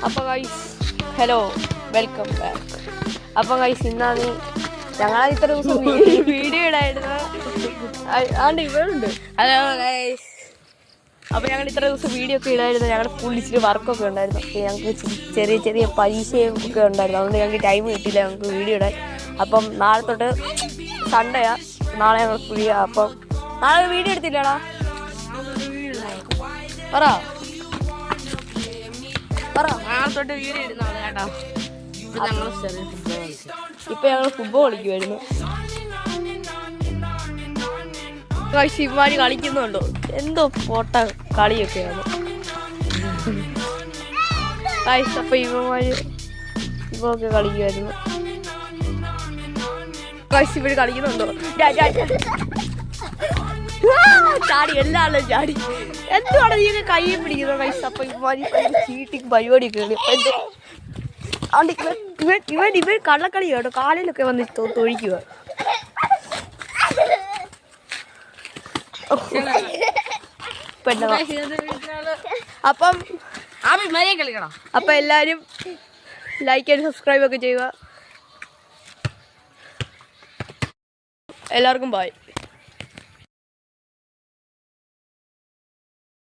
അപ്പോൾ guys hello welcome back. അപ്പോൾ guys ഇന്നാണ് ഞങ്ങൾ ഇത്ര ദിവസം വീഡിയോ ഇടായിരുന്നു. ആണ്ട് ഇവരുണ്ട്. Hello guys. അപ്പോൾ ഞങ്ങൾ ഇത്ര ദിവസം വീഡിയോ ഒക്കെ ഇടായിരുന്നു. ഞങ്ങളുടെ സ്കൂളിൽ ഇച്ചിരി വർക്കൊക്കെ ഉണ്ടായിരുന്നു. ഞങ്ങൾക്ക് ചെറിയ ചെറിയ പരീക്ഷയും ഒക്കെ ഉണ്ടായിരുന്നു. അതുകൊണ്ട് ഞങ്ങൾക്ക് ടൈം കിട്ടിയില്ല ഞങ്ങൾക്ക് വീഡിയോ ഇടാൻ. അപ്പം നാളെ തൊട്ട് സൺഡേയാ, നാളെ ഞങ്ങൾ ഫ്രീ. അപ്പം നാളെ വീഡിയോ എടുത്തില്ലടാ പറ നാളെ തൊട്ട് വീഡിയോ ഇടുന്നതാണ് കേട്ടോ. ഇപ്പൊ ഞങ്ങൾ ഫുട്ബോൾ കളിക്കുമായിരുന്നു. ശിവമാരി കളിക്കുന്നുണ്ടോ എന്തോ ഫോട്ട കളിയൊക്കെയാണ്. അപ്പൊ ഇവന്മാര് ഇവൊക്കെ കളിക്കുമായിരുന്നു. ഇവര് കളിക്കുന്നുണ്ടോ? ചാടി എല്ലാവരും ചാടി. എന്തുവാണ് നീക്ക് കയ്യെ പിടിക്കുന്നത് കൈസ്? അപ്പൊ ഇവന്മാര് ചീട്ടിക്ക് പരിപാടിയൊക്കെ ഇവൻ കള്ളക്കളി കേട്ടോ. കാലിലൊക്കെ വന്ന് തൊഴിക്കുക. അപ്പം എല്ലാരും ലൈക്ക് ആൻഡ് സബ്സ്ക്രൈബ് ഒക്കെ ചെയ്യുക. എല്ലാവർക്കും ബൈ.